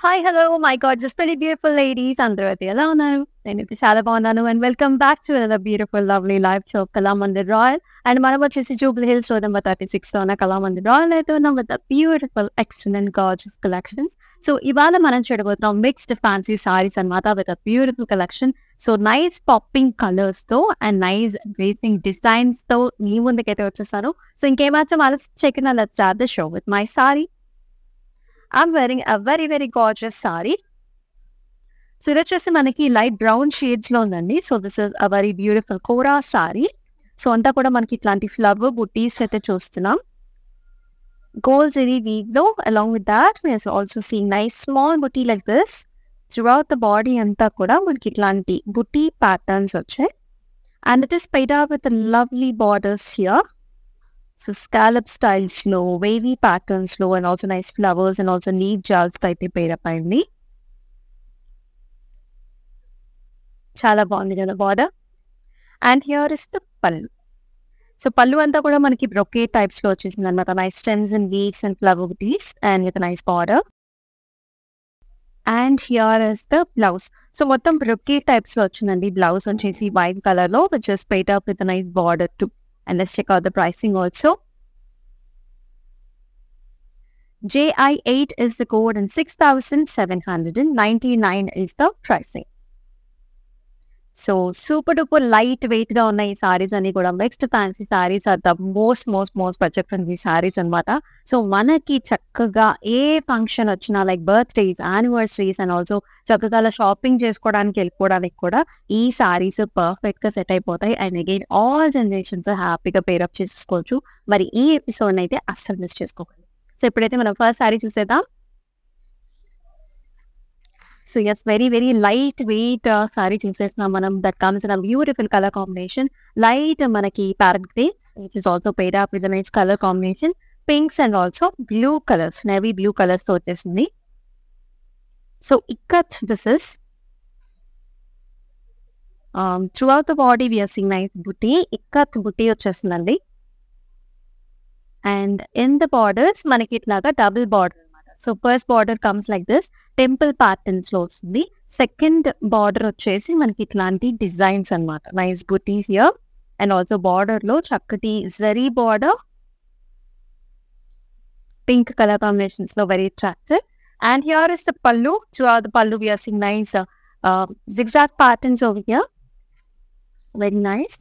Hi, hello, my God, just pretty beautiful ladies. అందరూ అయితే ఎలా ఉన్నారు? నేనైతే చాలా బాగున్నాను and welcome back to another beautiful lovely live show Kalamandir royal and మనం వచ్చేసి జూబ్లీ హిల్స్ రోడ్ నెంబర్ 36 ఉన్న కళామందిర్ రాయల్ అయితే ఉన్నాం with beautiful excellent gorgeous collections. So ఇవాళ మనం చూడబోతున్నాం మిక్స్డ్ ఫ్యాన్సీ సారీస్ అన్నమాట with beautiful collection. So nice popping colours తో అండ్ నైస్ బ్రేసింగ్ డిజైన్స్ తో మీ ముందుకైతే వచ్చేసాను. సో ఇంకేమాత్రం ఆలస్యం చేయకుండా let's start the show with my sari. I'm wearing a very, very gorgeous saree. So ఇది వచ్చేసి మనకి లైట్ బ్రౌన్ షేడ్స్ లో ఉందండి. So this is a very beautiful kora sari. So అంతా కూడా మనకి ఇట్లాంటి ఫ్లవర్ బుటీస్ అయితే చూస్తున్నాం. గోల్డ్ జరీ వీవ్ లో along with that we are also seeing nice small buti like this. Throughout the body అంతా కూడా మనకి ఇట్లాంటి బుటీ ప్యాటర్న్స్ వచ్చాయి. And it is paired up with lovely borders here. So scallop styles లో wavy patterns లో and also nice flowers and also leaf jars అయితే pair up అయింది. చాలా బాగుంది కదా border. And here is the pallu. So pallu అంతా కూడా మనకి బ్రొకే టైప్స్ లో వచ్చేసింది అనమాట. Nice stems and leaves and flower buttis and with nice border. And here is the blouse. So మొత్తం బ్రొకే టైప్స్ లో వచ్చిందండి. బ్లౌజ్ వచ్చేసి వైట్ కలర్ లో which is paired up with nice border too. And let's check out the pricing also. JI8 is the code and 6,799 is the pricing. So super duper light weight ga unna ee sarees ani kuda mixed fancy sarees are the most budget friendly sarees anamata. So manaki chakkaga A function వచ్చినా like birthdays anniversaries and also చక్కగా shopping చేసుకోవడానికి వెళ్ళిపోవడానికి కూడా ఈ saris perfect గా set అయిపోతాయి. And again all generations హ్యాపీగా pair up చేసుకోవచ్చు. మరి ఈ ఎపిసోడ్ అయితే అస్సలు మిస్ చేసుకోకండి. సో ఇప్పుడైతే మనం ఫస్ట్ సారీ చూసేద్దాం. So as very very light weight sari చూసేస్తున్నాం మనం. That comes in a beautiful colour combination. Light మనకి parrot grey which is also paired up with nice colour combination. Pinks and also blue colours, navy blue colours తో వచ్చేసింది. So ikat this is throughout the body we are seeing nice buti. Ikat బుటీ వచ్చేస్తుందండి. And in the borders మనకి ఇట్లాగా double border. So first border comes like this temple patterns లో వస్తుంది. Second border వచ్చేసి మనకి ఇట్లాంటి డిజైన్స్ అన్నమాట. Nice buti here and also border లో చక్కటి zari border pink colour combinations లో very attractive. And here is the pallu. Throughout the pallu we are seeing nice zigzag patterns over here. Very nice.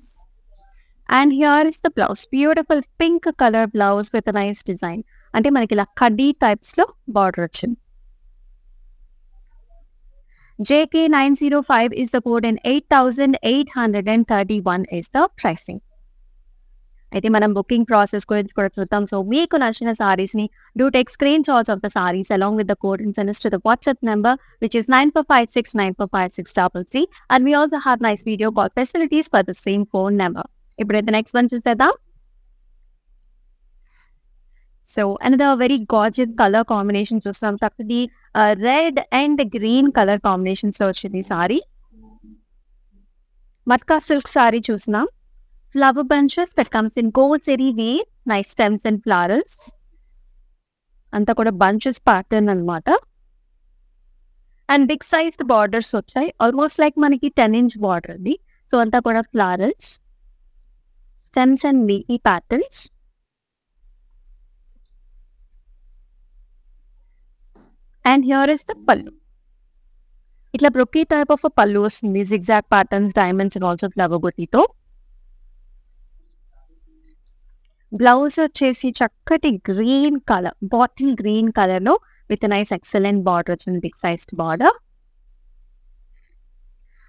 And here is the blouse. Beautiful pink color blouse with a nice design. అంటే మనకి ఇలా కడ్డీ types లో border వచ్చింది. JK905 is the code and 8,831 is the pricing. అయితే మనం booking process గురించి కూడా చూద్దాం. సో మీకు నచ్చిన సారీస్ ని do take screen shots of the saris along with the code and send to the WhatsApp number which is 9456945633 and we also have nice video call facilities for the same phone number. ఇప్పుడైతే next one చూసేద్దాం. So another very gorgeous colour combination చూస్తాం. చక్కటి red and green colour combinations లో వచ్చింది sari. Matka silk sari చూస్తున్నాం. Flower bunches that comes in gold zari weave, nice stems and flowers. అంతా కూడా bunches pattern అన్నమాట. అండ్ బిగ్ సైజ్ బార్డర్స్ వచ్చాయి. Almost like మనకి 10 inch బార్డర్ అది. సో అంతా కూడా flowers, stems and leafy patterns. And here is the pallu. ఇట్లా బ్రొకే type of పల్లు వస్తుంది. zigzag patterns, diamonds and also flower బుటీతో. బ్లౌజ్ వచ్చేసి చక్కటి green colour, bottle green colour లో విత్ నైస్ ఎక్సలెంట్ బార్డర్ వచ్చింది. Big sized border.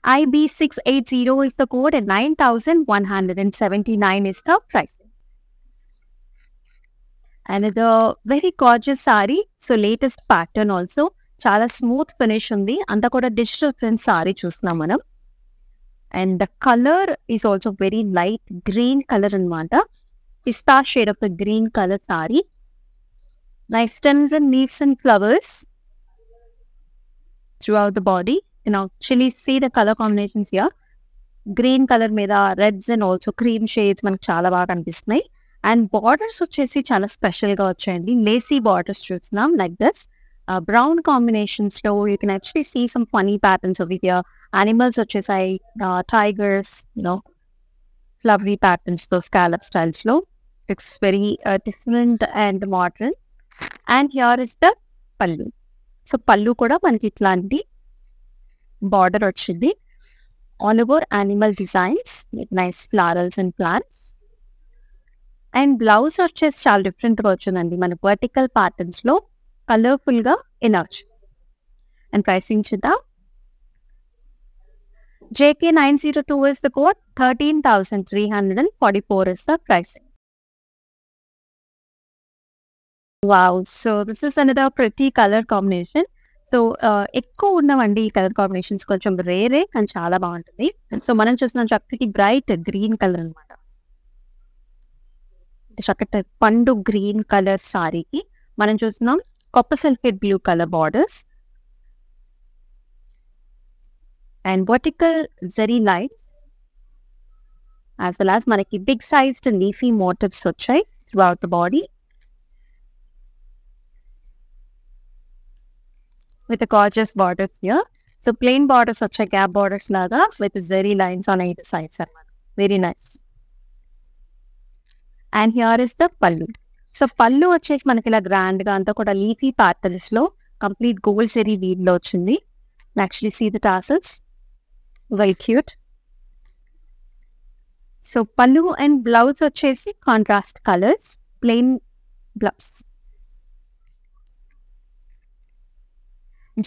IB680 is the code and 9,179 is the price. Another very gorgeous saree. So latest pattern also. చాలా smooth finish ఉంది. అంతా కూడా digital print sari చూస్తున్నాం మనం. And the colour is also very light green colour అనమాట. Pista shade of the green colour sari. Nice stems and leaves and flowers throughout the body. Actually see the colour combinations here. Green colour మీద reds and also cream shades మనకు చాలా బాగా కనిపిస్తున్నాయి. And borders వచ్చేసి చాలా special గా వచ్చాయండి. లేసీ బార్డర్స్ చూస్తున్నాం లైక్ దిస్. బ్రౌన్ కాంబినేషన్స్ లో you can actually see some funny patterns over here. Animals వచ్చేసాయి, టైగర్స్, ఫ్లవరీ ప్యాటర్న్స్ తో స్కాలప్ స్టైల్స్ లో. It's very different and modern. And here is the pallu. So pallu కూడా మనకి ఇట్లాంటి border వచ్చింది, all over animal designs with nice florals and plants. And blouse వచ్చేసి చాలా different గా వచ్చిందండి, మన వర్టికల్ ప్యాటర్న్స్ లో కలర్ఫుల్ గా ఇలా వచ్చింది. అండ్ ప్రైసింగ్ చూద్దాం. JK902 is the code, 13,344 is the pricing. Wow, so this is another pretty color combination. So ఎక్కువ ఉన్నవండి ఈ కలర్ కాంబినేషన్స్, కొంచెం రేరే కానీ చాలా బాగుంటుంది. సో మనం చూస్తున్నాం చక్కటి బ్రైట్ గ్రీన్ కలర్ అనమాట. చక్కటి పండు గ్రీన్ కలర్ సారీకి మనం చూస్తున్నాం copper sulphate blue colour borders and vertical zari lines, as well as మనకి బిగ్ సైజ్డ్ లీఫీ మోటివ్స్ వచ్చాయి throughout the body with a gorgeous borders here. So plain borders వచ్చాయి, gap borders లాగా with zari lines on either sides అన్నమాట. Very nice. And here is the pallu. So pallu వచ్చేసి మనకి ఇలా grand గా అంతా కూడా లీఫీ ప్యాటర్న్స్ లో కంప్లీట్ గోల్డ్ జరీ వీవ్ లో వచ్చింది. Actually see the tassels, very cute. So pallu and blouse వచ్చేసి contrast colors, plain blouse.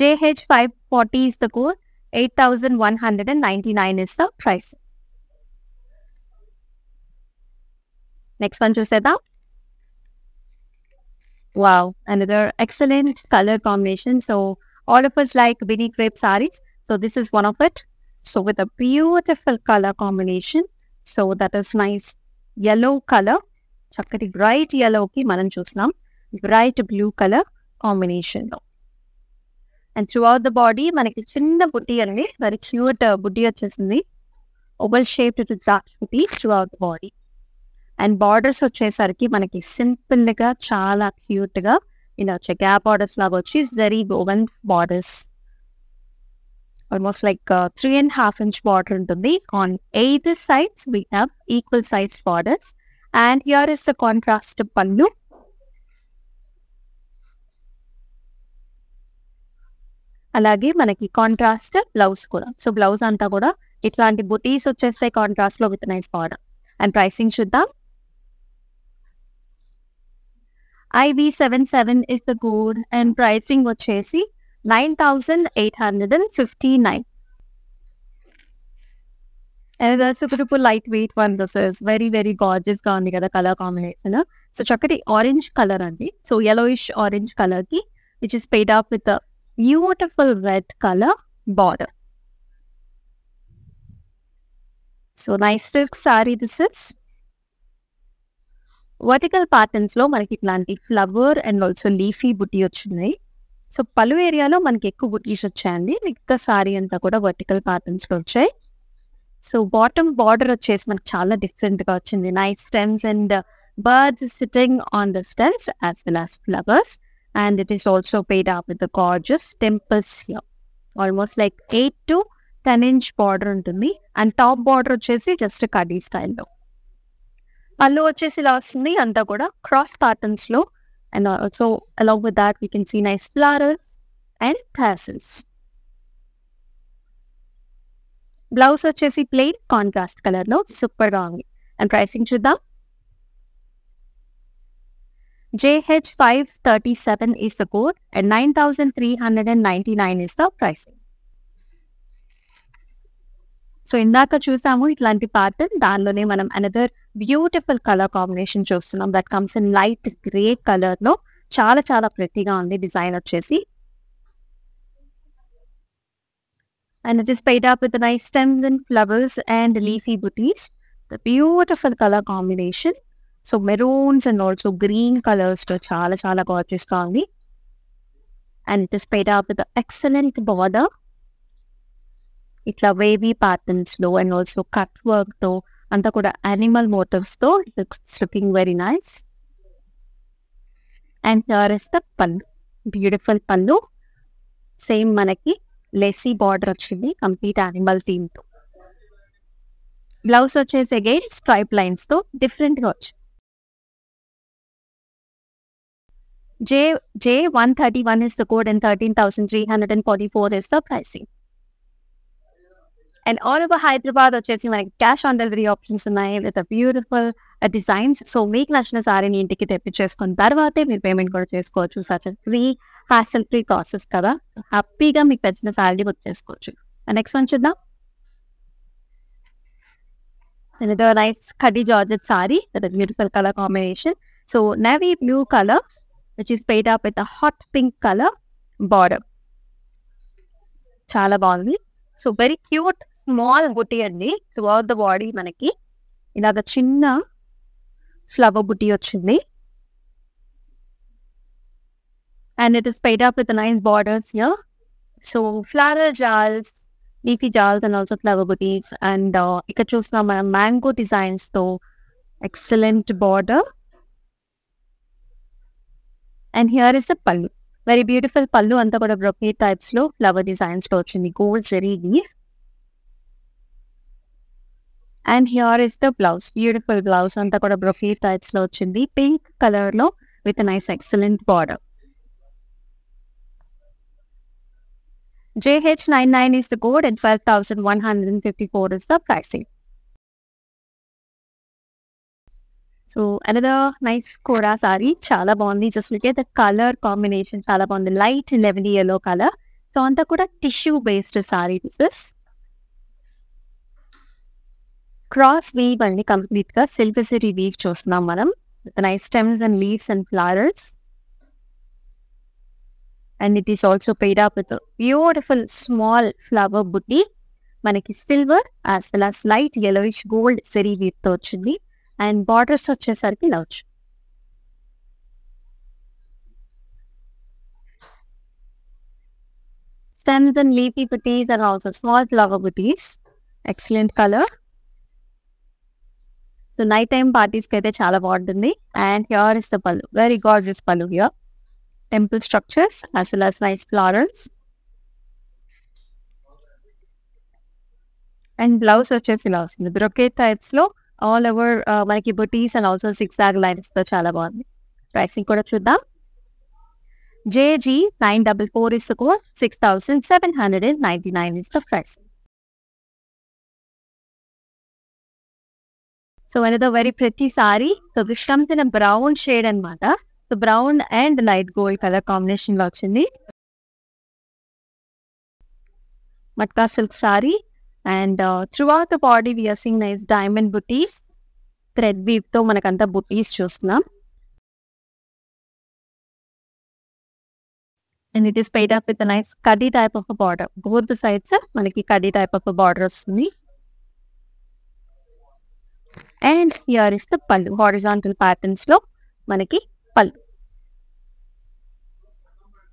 JH540 is the code, 8,199 is the price. Next one చూసేద్దాం. Wow, another excellent color combination. So all of us like mini crepe sarees. So this is one of it. So with a beautiful color combination. So that is nice yellow color. చక్కటి bright yellow కి మనం చూస్తున్నాం bright blue color combination లో. And throughout the body మనకి చిన్న బుట్టి అండి, very cute బుట్టి వచ్చేసింది, ఓవల్ షేప్డ్ డార్క్ బుట్టి through out the body. And borders వచ్చేసరికి మనకి సింపుల్ గా చాలా క్యూట్ గా ఇలా వచ్చే గ్యాప్ బార్డర్స్ లాగా వచ్చి zari woven borders, almost like 3.5 inch border ఉంటుంది. On 8 sides we have equal size borders. And here is the contrast pallu. అలాగే మనకి కాంట్రాస్ట్ బ్లౌజ్ కూడా. సో బ్లౌజ్ అంతా కూడా ఇట్లాంటి బుటీస్ వచ్చేస్తాయి కాంట్రాస్ట్ లో with nice border. And pricing చూద్దాం. IB77 is the code and pricing వచ్చేసి 9,859. And that's a super lightweight one. This is very very gorgeous గా ఉంది కదా కలర్ కాంబినేషన్. సో చక్కటి ఆరెంజ్ కలర్ అండి, సో yellowish ఆరెంజ్ కలర్ కి which is paid off with the beautiful red color border. So nice silk saree this is. Vertical patterns లో మనకి ఇట్లాంటి flower and also leafy బుట్టి వచ్చినాయి. So పలు ఏరియాలో మనకి ఎక్కువ బుట్టీస్ వచ్చాయండి, మిగతా సారీ అంతా కూడా వర్టికల్ ప్యాటర్న్స్ లో వచ్చాయి. సో బాటమ్ బార్డర్ వచ్చేసి మనకి చాలా డిఫరెంట్ గా వచ్చింది, nice stems and birds sitting on the stems as well as flowers. And it is also paid up with the gorgeous temples here. Almost like 8 to 10 inch border ఉంటుంది. And top border వచ్చేసి just కడ్డీ స్టైల్లో. పళ్ళు వచ్చేసి ఇలా వస్తుంది అంతా కూడా క్రాస్ ప్యాటర్న్స్ లో. And also along with that we can see nice flowers and tassels. Blouse వచ్చేసి ప్లెయిన్ కాంట్రాస్ట్ కలర్ లో సూపర్ గా ఉంది. అండ్ ప్రైసింగ్ చూద్దాం. JH537 is the code and 9,399 is the pricing. So ఇందాక చూసాము ఇట్లాంటి ప్యాటర్న్, దానిలోనే మనం అనదర్ బ్యూటిఫుల్ కలర్ కాంబినేషన్ చూస్తున్నాం that comes in light grey colour లో. చాలా చాలా ప్రెట్టీగా ఉంది డిజైన్ వచ్చేసి. And it is paid up with the nice stems and flowers and leafy booties. The beautiful color combination. So maroons and also green colors to చాలా చాలా gorgeous గా ఉంది. And it is paid up with the excellent border. ఇట్లా wavy patterns లో and also cut work తో అంతా కూడా animal motifs తో it's looking very nice. And here is the పళ్ళు. బ్యూటిఫుల్ పళ్ళు. సేమ్ మనకి లెసీ బార్డర్ వచ్చింది కంప్లీట్ యానిమల్ థీమ్ తో. బ్లౌజ్ వచ్చేసి అగైన్ స్ట్రైప్ లైన్స్ తో డిఫరెంట్ గా వచ్చింది. J131 is the code and 13,344 is the pricing. And all over Hyderabad వచ్చేసి మనకి క్యాష్ ఆన్ డెలివరీ ఆప్షన్స్ ఉన్నాయి విత్ బ్యూటిఫుల్ డిజైన్స్. సో మీకు నచ్చిన సారీని ఇంటికి తెప్పించేసుకున్న తర్వాతే మీరు పేమెంట్ కూడా చేసుకోవచ్చు. Such free hassle free process కదా. సో హ్యాపీగా మీకు నచ్చిన సారీ బుక్ చేసుకోవచ్చు. నెక్స్ట్ వన్ చూద్దాం. Another nice khadi georgette saree with a beautiful color combination. So navy blue color, which is paired up with a hot pink color border. Chala బాగుంది. So very cute small booty అండి. Throughout the body మనకి ఇలాగ చిన్న flower బుట్టి వచ్చింది. And it is paired up with the nice borders here. So floral jars, leafy jars and also flower booties. And ఇక్కడ చూస్తున్నాం మనం mango designs తో excellent border. And here is the pallu. Very beautiful pallu. Anta kuda brocade types lo flower designs to ochindi. Gold zari leaf. And here is the blouse. Beautiful blouse. Anta kuda brocade types lo ochindi. Pink color lo with a nice excellent border. JH99 is the code and 12,154 is the pricing. So another nice Kora saree, chala బాగుంది. Just look at the color combination, chala బాగుంది. Light lavender yellow color. So అంతా కూడా tissue based saree this is. Cross weave అండి complete గా silver zari weave చూస్తున్నాం మనం. With nice stems and leaves and flowers. And it is also paired up with a beautiful small flower booty. మనకి silver as well as light yellowish gold zari weave తో వచ్చింది. And borders వచ్చేసరికి ఇలా వచ్చు. Stems and leafy booties and also small flower booties. Excellent color. So night time parties కి అయితే చాలా బాగుంటుంది. And here is the pallu. Very gorgeous pallu here. Temple structures as well as nice florals. And blouse వచ్చేసి ఇలా వస్తుంది. Brocade types లో all over మనకి booties and also zigzag lines తో చాలా బాగుంది. ప్రైసింగ్ కూడా చూద్దాం. JG944 is the code, 6,799 is the price. So another very pretty saree. So this comes in a brown shade అన్నమాట. So brown and light gold color combination లో వచ్చింది. Matka silk saree. And throughout the body we are seeing nice diamond booties. Thread weave తో మనకంతా booties చూస్తున్నాం. And it is paired up with a nice cuddy type of a border. Both the sides మనకి cuddy type of a border వస్తుంది. And here is the pallu. Horizontal patterns లో మనకి pallu.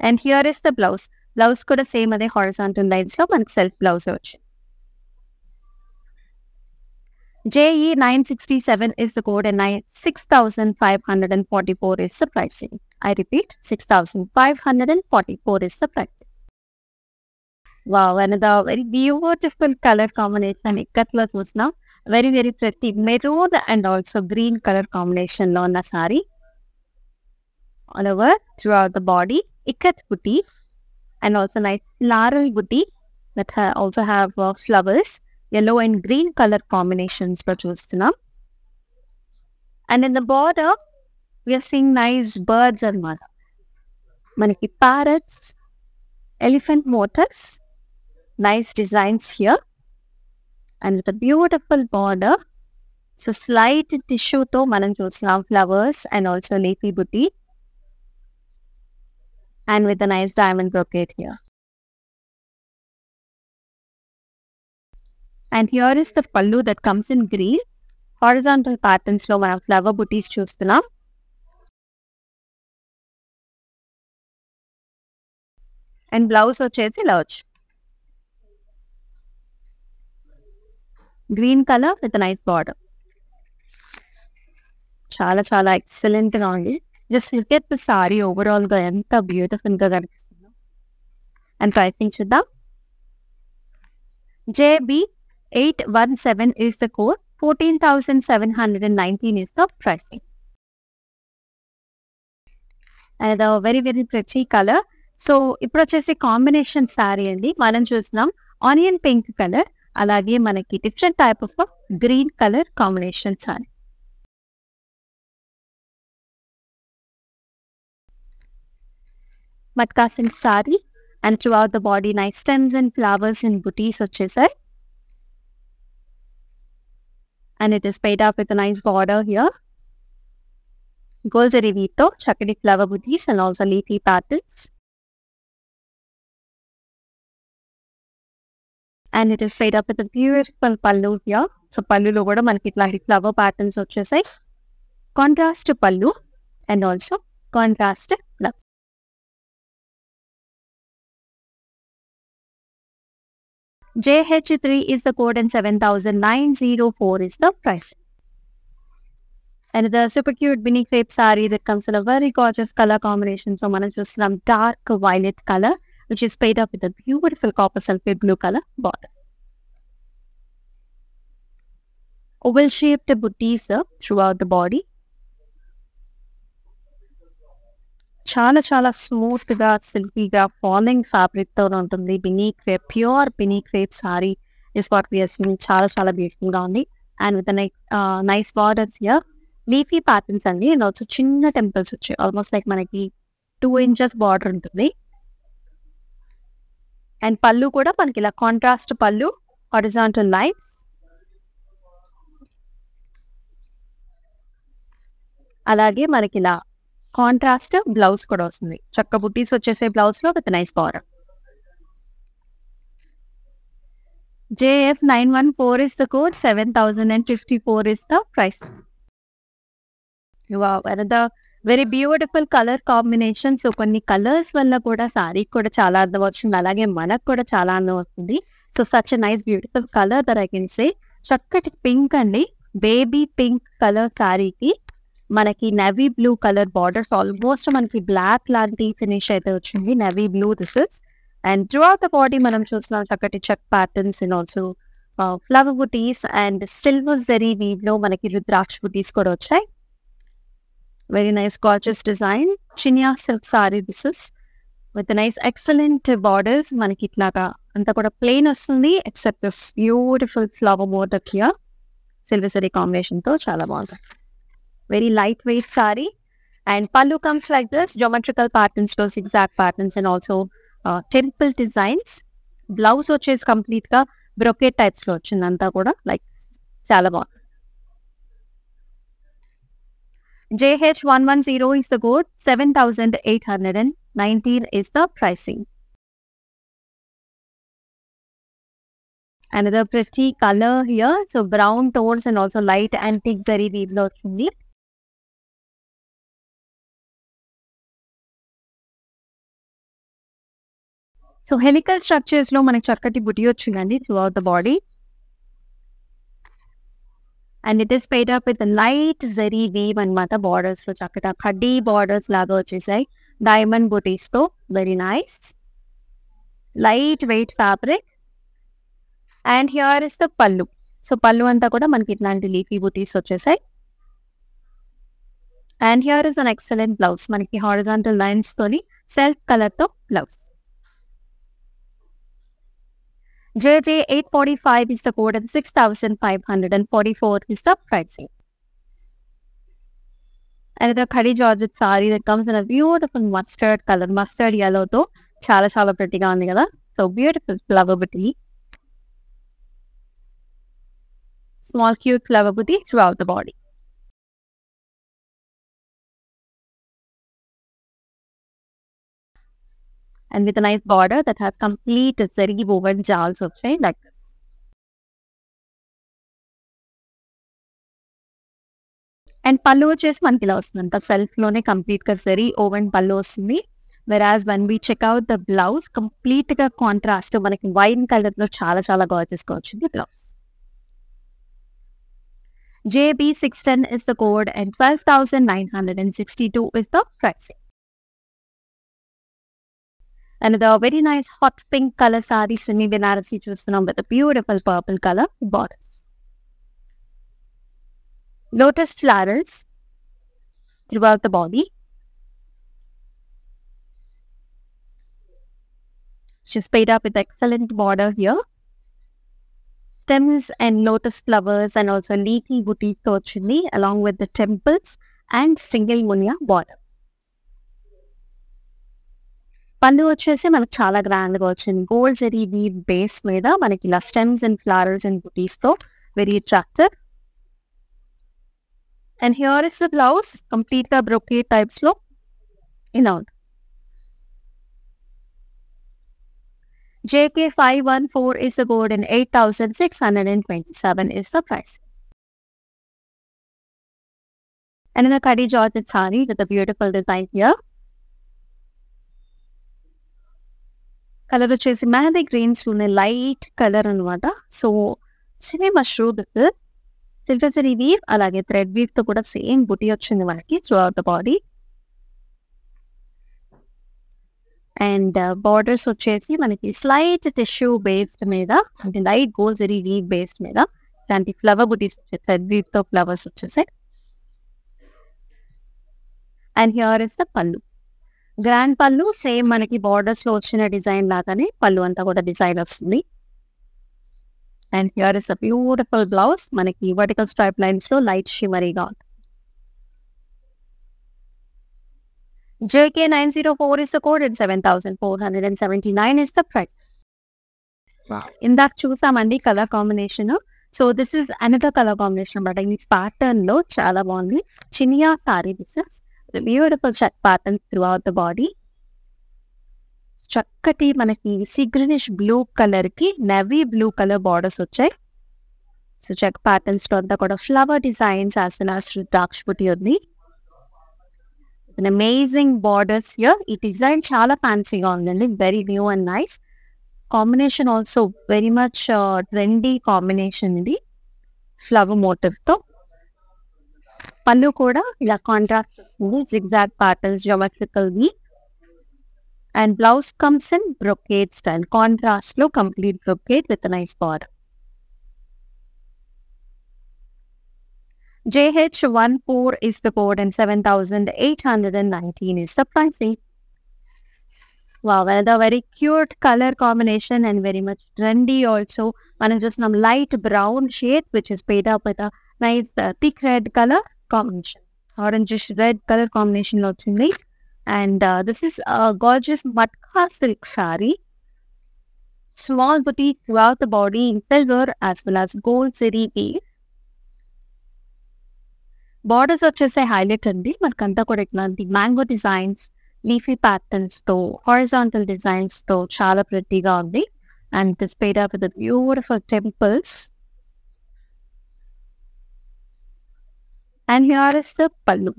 And here is the blouse. Blouse కూడా same అదే horizontal lines లో మనకి self blouse వచ్చింది. JE967 is the code and 6,544 is the pricing. I repeat, 6,544 is the pricing. Wow, another very beautiful color combination. Ikkatlo chusna very very pretty maroon and also green color combination lo unna saree. All over throughout the body, ikat booty and also nice floral booty that also have flowers. Yellow and green color combinations lo chustunam. And in the border we are seeing nice birds anamata. Manaki parrots, elephant motifs, nice designs here. And with a beautiful border. So slight tissue to manam chustunam flowers and also leafy booty. And with a nice diamond brocade here. And here is the pallu that comes in green. Horizontal patterns lo mana flower booties chustunam. And blouse వచ్చేసి ఇలా వచ్చు. Green color with a nice border. చాలా చాలా excellent గా ఉంది. Just look at the sorry overall గా ఎంత beautiful గా కనిపిస్తుందో. అండ్ ప్రైసింగ్ చూద్దాం. JB817 is the code. 14,719 is the pricing. And a very very pretty color. So ఇప్పుడు వచ్చేసి కాంబినేషన్ శారీ అండి. మనం చూస్తున్నాం ఆనియన్ పింక్ కలర్, అలాగే మనకి different type of green colour combination sari. Matka silk sari and throughout the body nice stems and flowers and బుటీస్ వచ్చేసాయి. And it is paid up with a nice border here. Gold zari weave తో చక్కటి flower buttis and also leafy patterns. And it is paid up with a beautiful pallu here. So పళ్ళులో కూడా మనకి ఇట్లాంటి flower patterns వచ్చేసాయి. Contrast పళ్ళు and also contrast flowers. JH3 is the code and 7,904 is the price. And the super cute mini crepe saree that comes in a very gorgeous color combination. So మనం చూస్తున్నాం dark violet color, which is paid up with a beautiful copper sulphate blue color border. Oval shaped booties throughout the body. చాలా చాలా smooth గా సిల్కీగా falling fabric తో ఉంటుంది. Binny crepe, pure Binny crepe sari is what we are seeing. చాలా చాలా beautiful గా ఉంది. And with nice borders here, leafy patterns అండి. అండ్ ఆల్సో చిన్న టెంపుల్స్ వచ్చాయి. ఆల్మోస్ట్ లైక్ మనకి 2 inches బార్డర్ ఉంటుంది. అండ్ పళ్ళు కూడా మనకి ఇలా కాంట్రాస్ట్ పళ్ళు, హారిజాంటల్ లైన్స్. అలాగే మనకి ఇలా కాంట్రాస్ట్ బ్లౌజ్ కూడా వస్తుంది. చక్క బుట్టీస్ వచ్చేసే బ్లౌజ్ లో with nice border. JF914 is the code. 7,054 is the price. Wow, another very beautiful color combination. So కొన్ని కలర్స్ వల్ల కూడా సారీ కూడా చాలా అందం వచ్చింది, అలాగే మనకు కూడా చాలా అందం వస్తుంది. So such a nice beautiful colour that I can say. చక్కటి పింక్ అండి, బేబీ పింక్ కలర్ సారీకి మనకి navy blue colour borders, almost మనకి బ్లాక్ లాంటి ఫినిష్ అయితే వచ్చింది. Navy blue this is. And throughout the body మనం చూస్తున్నాం చక్కటి check patterns and also flower buttis and silver zari weave లో మనకి రుద్రాక్ష బుటీస్ కూడా వచ్చాయి. Very nice gorgeous design. Chiniya silk sari this is with nice excellent borders. మనకి ఇట్లాగా అంతా కూడా ప్లెయిన్ వస్తుంది except this beautiful flower border here. Silver zari combination తో చాలా బాగుంటుంది. Very lightweight saree, and pallu comes like this, geometrical patterns, those zigzag patterns and also temple designs. Blouse వచ్చేసి complete గా brocade types లో వచ్చింది అంతా కూడా like చాలా బాగుంది. JH110 is the code. 7,819 is the pricing. Another pretty color here, so brown tones and also light antique zari weave లో వచ్చింది. సో హెలికల్ స్ట్రక్చర్స్ లో మనకి చక్కటి బుటీ వచ్చిందండి throughout the body. And it is paid up with light zari weave అనమాట. Borders లో చక్కగా కడ్డీ బార్డర్స్ లాగా వచ్చేసాయి డైమండ్ బుటీస్ తో. Very nice lightweight fabric. And here is the pallu. So pallu అంతా కూడా మనకి ఇట్లాంటి లీఫీ బుటీస్ వచ్చేసాయి. And here is an excellent blouse. మనకి హారిజాంటల్ లైన్స్ తోని సెల్ఫ్ కలర్ తో blouse. JJ845 is the code and 6,544 is the pricing. Another khadi georgette saree that comes in a beautiful mustard color, mustard yellow తో చాలా చాలా pretty గా ఉంది కదా. So beautiful flower buti, small cute flower buti through out the body. And with a nice border that has complete zari woven jawls వచ్చాయి like this. And పళ్ళు వచ్చేసి మనకి ఇలా వస్తుంది అంత సెల్ఫ్ లోనే కంప్లీట్ గా జరీ ఓవెన్ పళ్ళు వస్తుంది. వెరాజ్ one we check out the blouse complete గా కాంట్రాస్ట్ మనకి వైన్ కలర్ లో చాలా చాలా గార్జియస్ గా వచ్చింది blouse. JB610 is the code and 12,962 is the pricing. Another very nice hot pink color saree semi Banarasi chustunam with a beautiful purple color borders. Lotus flowers throughout the body. She's paid up with excellent border here. Stems and lotus flowers and also leafy booty torchini along with the temples and single munya border. పళ్ళు వచ్చేసి మనకు చాలా grand గా వచ్చింది. Gold zari weave base మీద మనకి ఇలా stems and flowers and బుటీస్ తో very attractive. And here is the blouse complete గా బ్రోకేడ్ టైప్స్ లో ఇలా ఉంది. JK514 is the code and 8,627 is the price. Another Kadi Georgette saree with a beautiful design here. Colour వచ్చేసి mehndi greens లోనే light colour అనమాట. So same mushroom with silver zari weave అలాగే thread weave తో కూడా same butti వచ్చింది మనకి throughout the body. And borders వచ్చేసి మనకి స్లైట్ టిష్యూ బేస్డ్ మీద అంటే light gold zari weave based మీద ఇలాంటి ఫ్లవర్ బుటీస్ వచ్చేసి థ్రెడ్ వీవ్ తో ఫ్లవర్స్ వచ్చేసాయి. And here is the pallu. Grand pallu same మనకి బార్డర్స్ లో వచ్చిన డిజైన్ లాగానే పళ్ళు అంతా కూడా డిజైన్ వస్తుంది. And here is a beautiful blouse మనకి వర్టికల్ స్ట్రైప్ లైన్స్ లో లైట్ షిమరీగా ఉంది. JK904 is the code and 7,479 is the price. ఇందాక చూసామండి colour combination. So this is another colour combination but ఈ ప్యాటర్న్ లో చాలా బాగుంది. Chiniya sari this is beautiful check pattern throughout the body. చక్కటి మనకి సిగ్రినిష్ బ్లూ కలర్ కి నెవీ బ్లూ కలర్ బార్డర్స్ వచ్చాయి. సో చెక్ ప్యాటర్న్స్ లో అంతా కూడా flower designs as well as dark butti ఉంది. Amazing borders here. ఈ డిజైన్ చాలా ఫ్యాన్సీగా ఉందండి. Very new and nice combination. Also very much trendy combination ఇది ఫ్లవర్ మోటివ్ తో. పళ్ళు కూడా ఇలా కాంట్రాస్ట్ వస్తుంది జిగ్జాగ్ ప్యాటర్న్స్ జామెట్రికల్ వి. And blouse comes in brocade style contrast లో complete brocade with nice border. JH14 is the code and 7,819 is the pricing. Wow, another very cute color combination and very much trendy also. One is just some light brown shade which is paid up with a nice thick red color combination. Orangish red color combination looks in me. And this is a gorgeous matka silk saree. Small boutique throughout the body in silver as well as gold zari weave. Borders వచ్చేసి highlight అండి. మనకంతా కూడా ఇట్లాంటి mango designs leafy patterns తో horizontal designs తో చాలా ప్రెట్టీగా ఉంది. And this paid up with beautiful temples. And here is the పల్లు.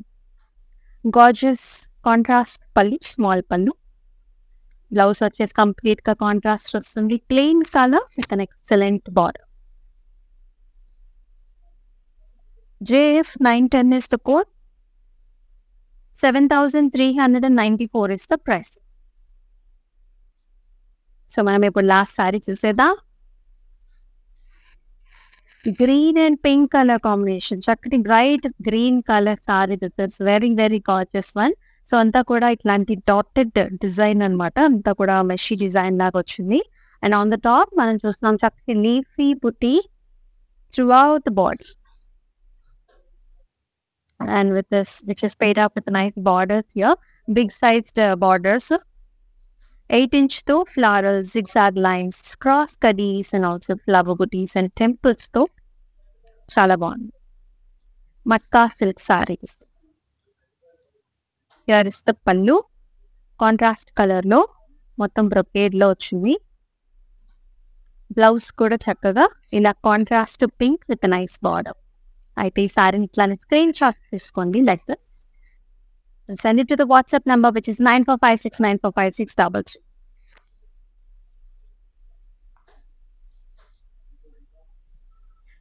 గార్జియస్ కాంట్రాస్ట్ పల్లు, స్మాల్ పల్లు. బ్లౌజ్ వచ్చేసి కంప్లీట్ గా కాంట్రాస్ట్ వస్తుంది. Plain colour with an excellent border. JF910 is the code. 7,394 is the price. So మనం ఇప్పుడు last sorry చూసేద్దాం. Green and pink colour combination. చక్కటి bright green colour sorry. This is very very gorgeous one. So అంతా కూడా ఇట్లాంటి dotted design అనమాట. అంతా కూడా మెషీ డిజైన్ లాగా వచ్చింది. అండ్ ఆన్ ద టాప్ మనం చూస్తున్నాం చక్కటి leafy buti through out the body. And with this, which is paid up with nice borders here, big sized borders, 8-inch to floral zigzag lines, cross kadis and also flower booties and temples to chala bagundi. Matka silk sarees. Here is the pallu, contrast color lo మొత్తం brocade లో వచ్చింది. Blouse కూడా చక్కగా ఇలా contrast pink with nice border. అయితే ఈ సారీని ఇట్లానే screen shot తీసుకోండి like this. Send it to the WhatsApp number which is 9456945633.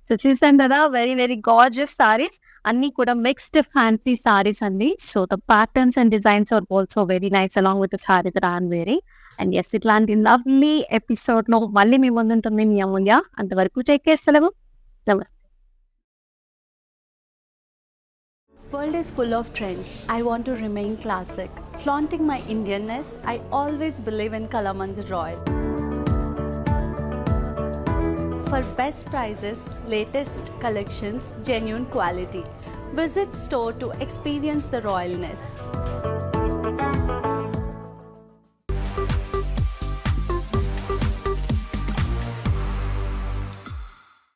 So చూసాం కదా, వెరీ వెరీ గార్జియస్ సారీస్ అన్ని కూడా మిక్స్డ్ ఫ్యాన్సీ సారీస్ అండి. So the patterns and designs are also very nice along with the sari that I'm wearing. And yes, ఇట్లాంటి lovely episode లో మళ్ళీ మీ ముందుంటుంది మీ అమూల్య. అంతవరకు take care, సెలవు, నమస్తే. World is full of trends. I want to remain classic. Flaunting my Indianness, I always believe in Kalamandir Royal. For best prices, latest collections, genuine quality. Visit store to experience the royalness.